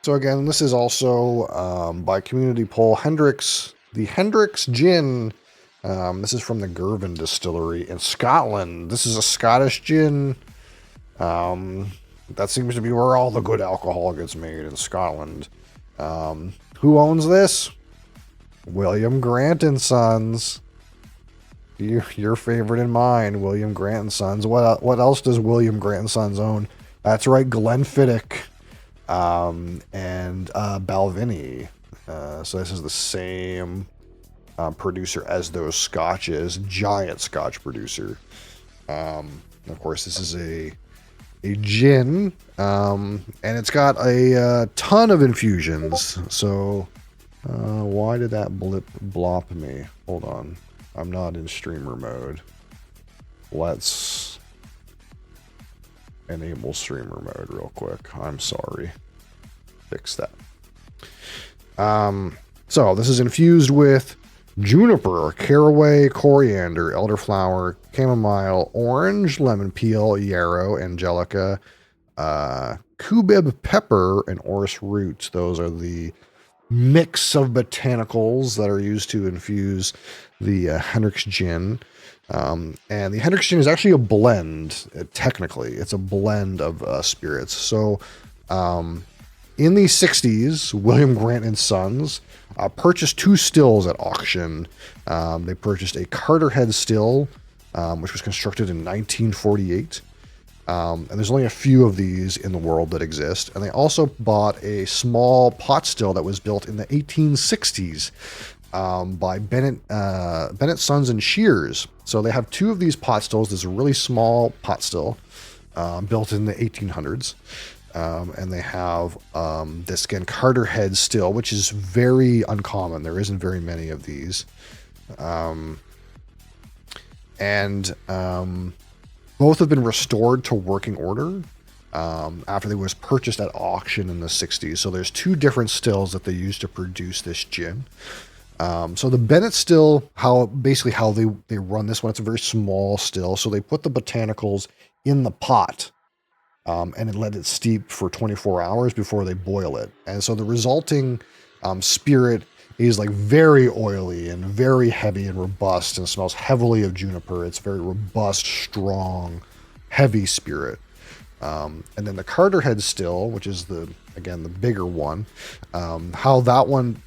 So again, this is also by community poll. The Hendrick's gin. This is from the Girvan distillery in Scotland. This is a Scottish gin. Um, that seems to be where all the good alcohol gets made, in Scotland. Who owns this? William Grant and Sons. Your favorite and mine, William Grant and Sons. What else does William Grant and Sons own? That's right, Glenfiddich, and Balvenie. So this is the same producer as those scotches, giant Scotch producer. Of course, this is a gin, and it's got a ton of infusions. So why did that blop me? Hold on. I'm not in streamer mode. Let's enable streamer mode real quick. I'm sorry. Fix that. So this is infused with juniper, caraway, coriander, elderflower, chamomile, orange, lemon peel, yarrow, angelica, cubeb pepper, and orris roots. Those are the mix of botanicals that are used to infuse the Hendrick's gin. And the Hendrick's gin is actually a blend, technically. It's a blend of spirits. So in the 60s, William Grant and Sons purchased two stills at auction. They purchased a Carterhead still, which was constructed in 1948. And there's only a few of these in the world that exist. And they also bought a small pot still that was built in the 1860s by Bennett Sons and Shears. So they have two of these pot stills. There's a really small pot still built in the 1800s. And they have this, again, Carterhead still, which is very uncommon. There isn't very many of these. Both have been restored to working order after they was purchased at auction in the 60s. So there's two different stills that they use to produce this gin. So the Bennett still, how they run this one, it's a very small still. So they put the botanicals in the pot and then let it steep for 24 hours before they boil it. And so the resulting spirit is like very oily and very heavy and robust and smells heavily of juniper. It's very robust, strong, heavy spirit. And then the Carterhead still, which is the bigger one, how that one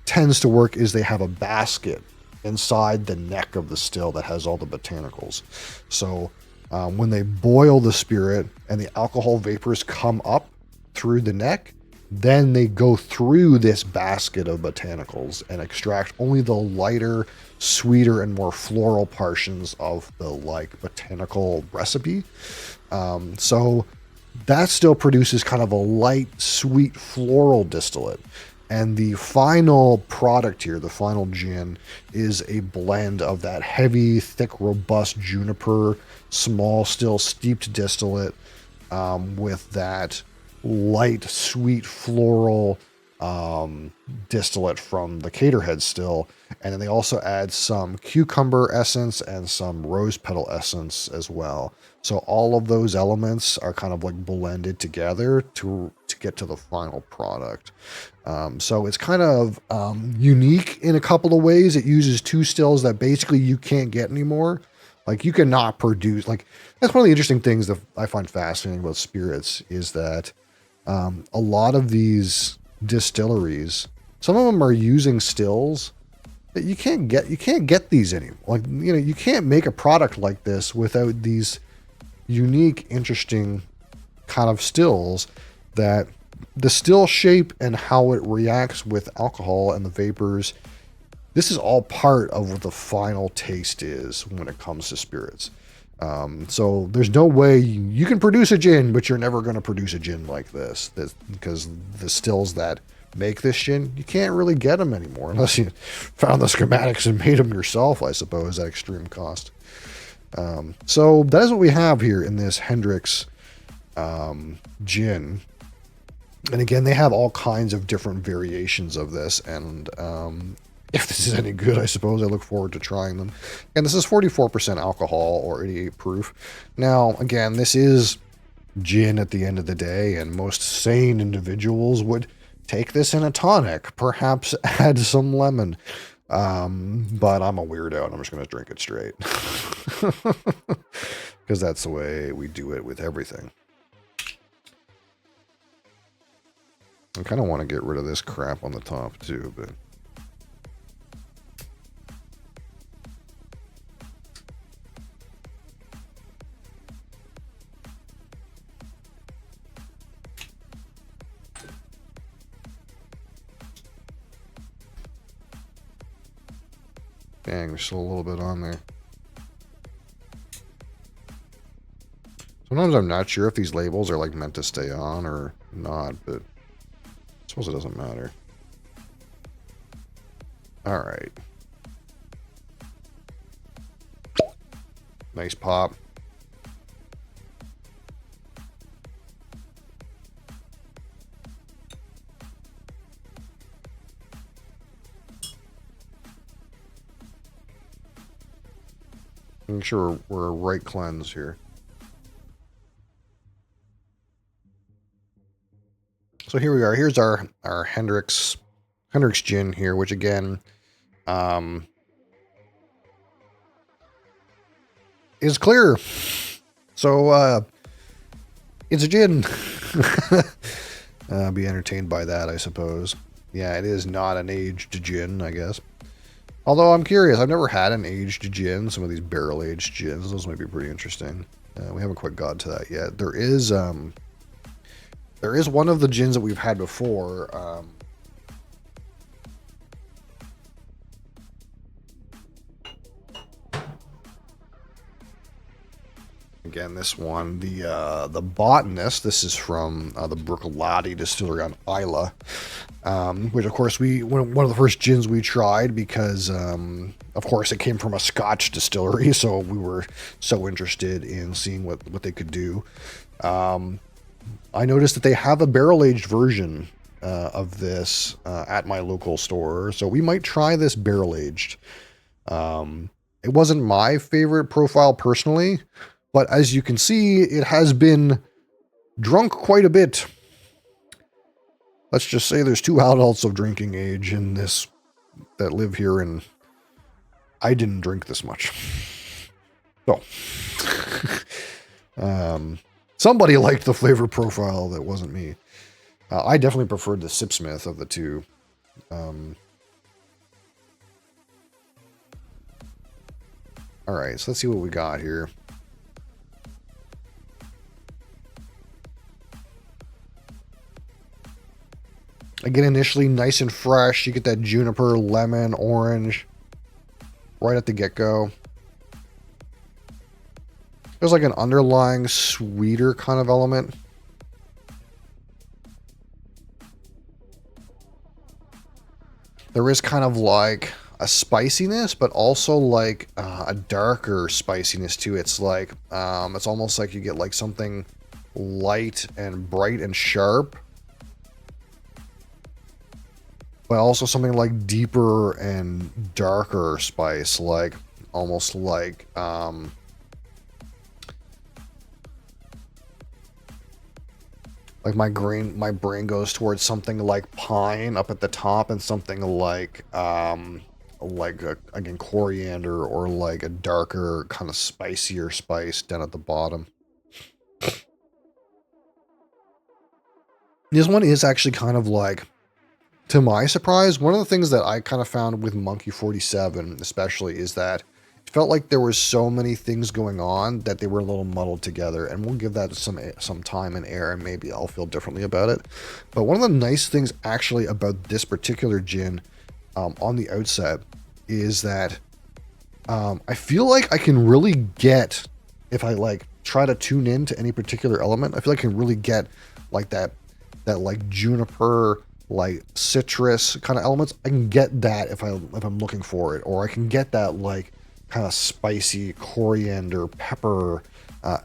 tends to work is they have a basket inside the neck of the still that has all the botanicals. So when they boil the spirit and the alcohol vapors come up through the neck, then they go through this basket of botanicals and extract only the lighter, sweeter, and more floral portions of the botanical recipe. So that still produces kind of a light, sweet, floral distillate. And the final product here, the final gin, is a blend of that heavy, thick, robust juniper, small, still steeped distillate with that light, sweet, floral distillate from the Caterhead still. And then they also add some cucumber essence and some rose petal essence as well. So all of those elements are kind of blended together to get to the final product. So it's kind of unique in a couple of ways. It uses two stills that basically you can't get anymore. You cannot produce, that's one of the interesting things that I find fascinating about spirits is that a lot of these distilleries, some of them are using stills that you can't get these anymore. You can't make a product like this without these unique, interesting kind of stills that the still shape and how it reacts with alcohol and the vapors. This is all part of what the final taste is when it comes to spirits. So there's no way you can produce a gin, but you're never going to produce a gin like this because the stills that make this gin, you can't really get them anymore unless you found the schematics and made them yourself, I suppose, at extreme cost. So that is what we have here in this Hendrick's gin. And again, they have all kinds of different variations of this. And if this is any good, I suppose I look forward to trying them. And this is 44% alcohol or 88 proof. Now, again, this is gin at the end of the day, and most sane individuals would take this in a tonic, perhaps add some lemon. But I'm a weirdo and I'm just going to drink it straight. Because that's the way we do it with everything. I kind of want to get rid of this crap on the top too, but... Dang, there's still a little bit on there. Sometimes I'm not sure if these labels are like meant to stay on or not, but I suppose it doesn't matter. All right. Nice pop. Make sure we're a right cleanse here. So here we are. Here's our Hendrick's gin here, which again is clear. So it's a gin. Be entertained by that, I suppose. Yeah, it is not an aged gin, I guess. Although I'm curious, I've never had an aged gin. Some of these barrel-aged gins, those might be pretty interesting. We haven't quite got to that yet. There is one of the gins that we've had before. Again, this one, the Botanist. This is from the Bruichladdich distillery on Islay, which of course one of the first gins we tried because of course it came from a Scotch distillery, so we were so interested in seeing what they could do. I noticed that they have a barrel-aged version of this at my local store, so we might try this barrel-aged. It wasn't my favorite profile personally, but as you can see, it has been drunk quite a bit. Let's just say there's 2 adults of drinking age in this that live here, and I didn't drink this much. So, somebody liked the flavor profile that wasn't me. I definitely preferred the Sipsmith of the two. All right, so let's see what we got here. Again, initially nice and fresh. You get that juniper, lemon, orange right at the get-go. There's like an underlying sweeter kind of element. There is kind of like a spiciness, but also like a darker spiciness too. It's like, it's almost like you get like something light and bright and sharp, but also something like deeper and darker spice, like almost like my brain goes towards something like pine up at the top and something like again coriander, or like a darker kind of spicier spice down at the bottom. This one is actually kind of like, to my surprise, one of the things that I kind of found with Monkey 47 especially is that it felt like there was so many things going on that they were a little muddled together, and we'll give that some time and air, and maybe I'll feel differently about it. But one of the nice things actually about this particular gin on the outset is that I feel like I can really get, if I like try to tune into any particular element, I feel like I can really get like that like juniper, like citrus kind of elements. I can get that if I'm looking for it, or I can get that like kind of spicy coriander pepper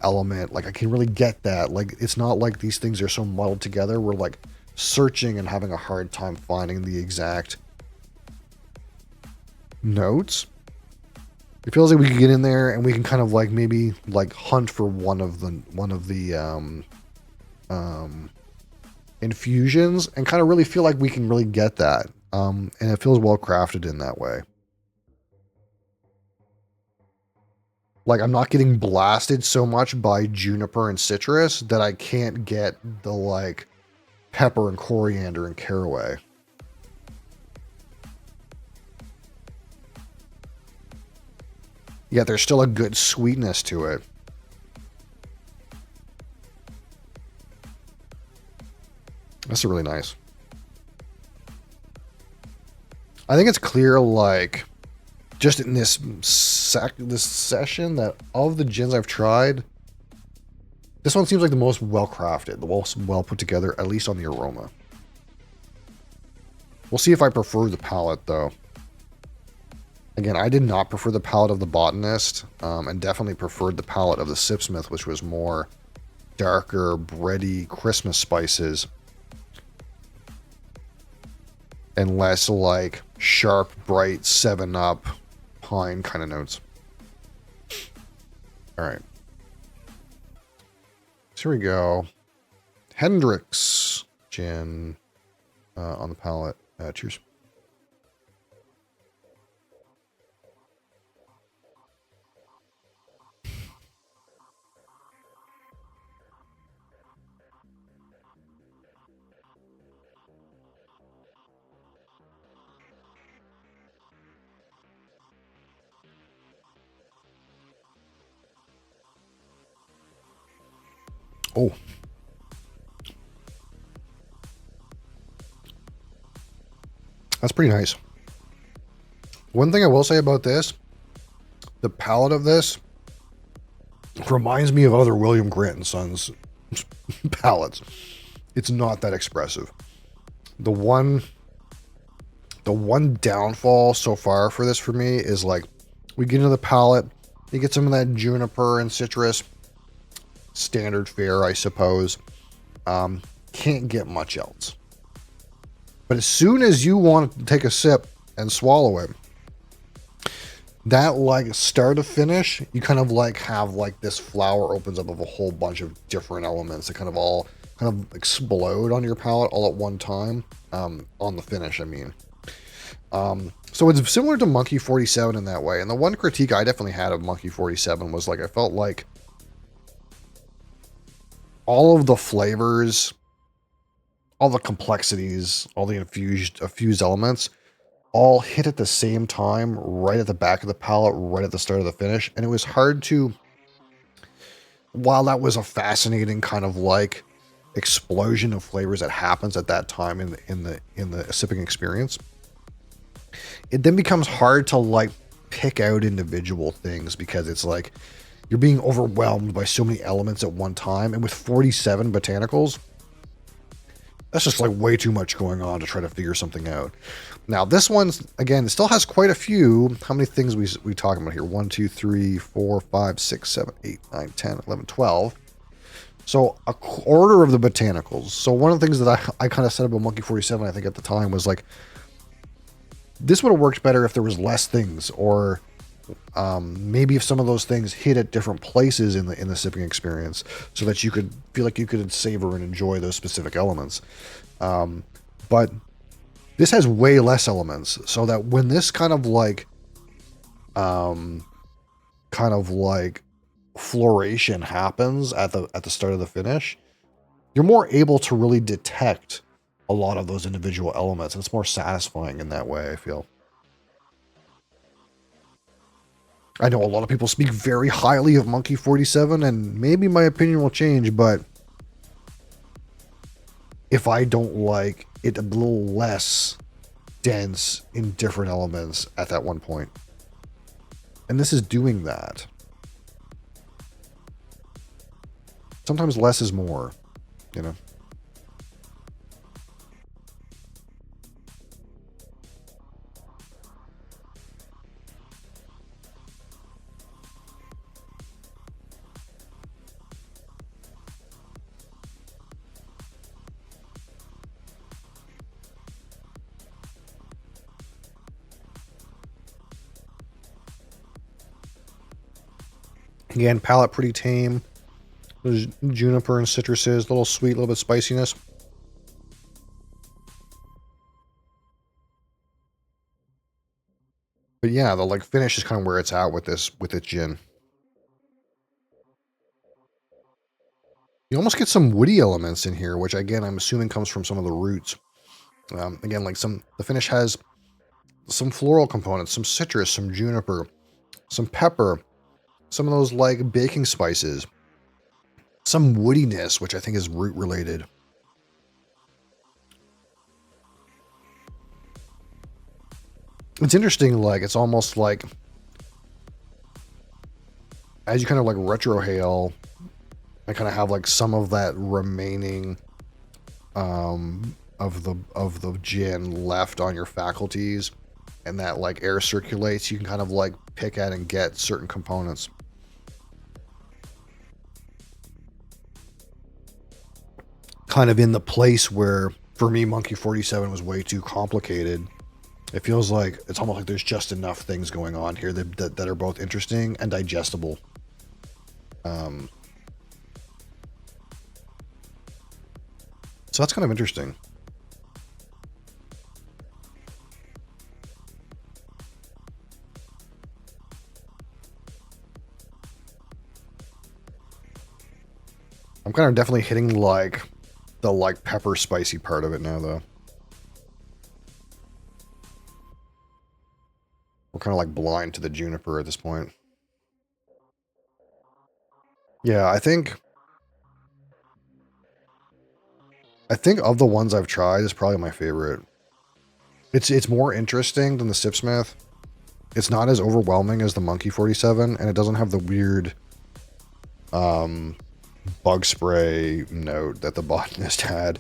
element. Like I can really get that. Like it's not like these things are so muddled together. We're like searching and having a hard time finding the exact notes. It feels like we can get in there and we can kind of like maybe like hunt for one of the infusions and kind of really feel like we can really get that. And it feels well crafted in that way. Like I'm not getting blasted so much by juniper and citrus that I can't get the like pepper and coriander and caraway. Yet there's still a good sweetness to it. That's really nice. I think it's clear, like, just in this session, that of the gins I've tried, this one seems like the most well-crafted, the most well put together, at least on the aroma. We'll see if I prefer the palette, though. Again, I did not prefer the palette of the Botanist, and definitely preferred the palette of the Sipsmith, which was more darker, bready Christmas spices, and less like sharp, bright 7-Up pine kind of notes. All right. So here we go. Hendrick's gin on the palette. Cheers. Oh. That's pretty nice. One thing I will say about this, the palette of this reminds me of other William Grant & Sons palettes. It's not that expressive. The one downfall so far for this for me is like we get into the palette, you get some of that juniper and citrus, standard fare, I suppose. Can't get much else. But as soon as you want to take a sip and swallow it, that like start to finish, you kind of like have like this flower opens up of a whole bunch of different elements that kind of all kind of explode on your palate all at one time, on the finish, I mean. So it's similar to Monkey 47 in that way. And the one critique I definitely had of Monkey 47 was like, I felt like all of the flavors, all the complexities, all the infused elements all hit at the same time, right at the back of the palate, right at the start of the finish. And it was hard to, while that was a fascinating kind of like explosion of flavors that happens at that time in the sipping experience, it then becomes hard to like pick out individual things because it's like you're being overwhelmed by so many elements at one time. And with 47 botanicals, that's just like way too much going on to try to figure something out. Now this one's, again, it still has quite a few. How many things we talking about here? 1, 2, 3, 4, 5, 6, 7, 8, 9, 10, 11, 12. So a quarter of the botanicals. So one of the things that I kind of said about Monkey 47, I think at the time, was like, this would have worked better if there was less things, or maybe if some of those things hit at different places in the sipping experience, so that you could feel like you could savor and enjoy those specific elements. But this has way less elements, so that when this kind of like floration happens at the start of the finish, you're more able to really detect a lot of those individual elements, and it's more satisfying in that way, I feel. I know a lot of people speak very highly of Monkey 47, and maybe my opinion will change, but if I don't like it a little less dense in different elements at that one point. And this is doing that. Sometimes less is more, you know? Again, palate pretty tame. There's juniper and citruses, a little sweet, a little bit spiciness. But yeah, the like finish is kind of where it's at with this gin. You almost get some woody elements in here, which again I'm assuming comes from some of the roots. Again, like the finish has some floral components, some citrus, some juniper, some pepper, some of those like baking spices, some woodiness, which I think is root related. It's interesting, like it's almost like as you kind of like retrohale, I kind of have like some of that remaining of the gin left on your faculties, and that like air circulates. You can kind of like pick at and get certain components. Kind of in the place where for me Monkey 47 was way too complicated. It feels like it's almost like there's just enough things going on here that are both interesting and digestible. So that's kind of interesting. I'm kind of definitely hitting like the like pepper spicy part of it now though. We're kind of like blind to the juniper at this point. Yeah, I think of the ones I've tried, it's probably my favorite. It's more interesting than the Sipsmith. It's not as overwhelming as the Monkey 47, and it doesn't have the weird bug spray note that the botanist had.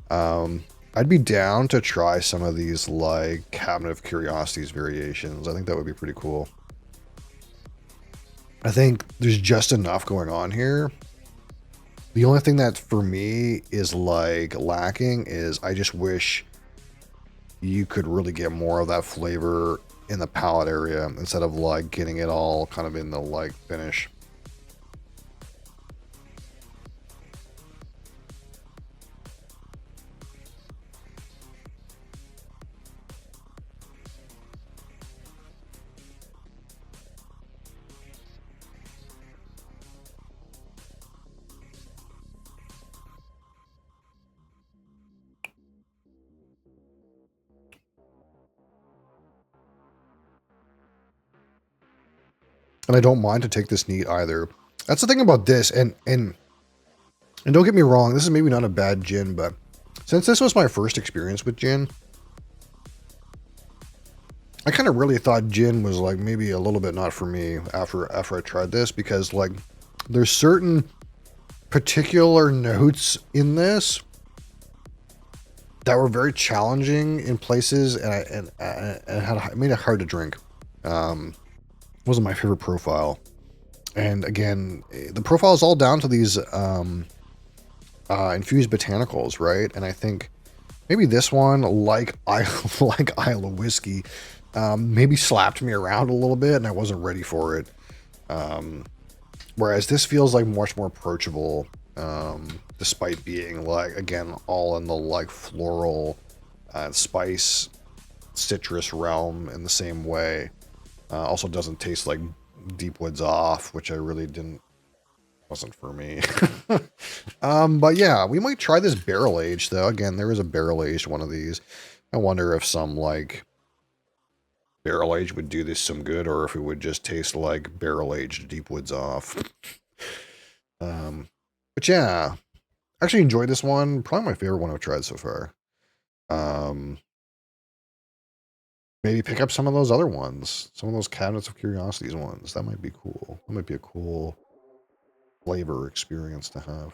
I'd be down to try some of these like Cabinet of Curiosities variations. I think that would be pretty cool. I think there's just enough going on here. The only thing that for me is like lacking is I just wish you could really get more of that flavor in the palate area instead of like getting it all kind of in the like finish. And I don't mind to take this neat either. That's the thing about this, and don't get me wrong, this is maybe not a bad gin, but since this was my first experience with gin, I kind of really thought gin was like maybe a little bit not for me after I tried this, because like there's certain particular notes in this that were very challenging in places, and it made it hard to drink. Wasn't my favorite profile. And again, the profile is all down to these infused botanicals, right? And I think maybe this one, like like Isla whiskey, maybe slapped me around a little bit, and I wasn't ready for it. Whereas this feels like much more approachable, despite being like again all in the like floral, spice, citrus realm in the same way. Also doesn't taste like Deep Woods Off, which I really wasn't for me. But yeah, we might try this barrel aged though. Again, there is a barrel aged one of these. I wonder if some like barrel age would do this some good, or if it would just taste like barrel aged Deep Woods Off. But yeah, I actually enjoyed this one. Probably my favorite one I've tried so far. Maybe pick up some of those other ones, some of those Cabinets of Curiosities ones. That might be cool. That might be a cool flavor experience to have.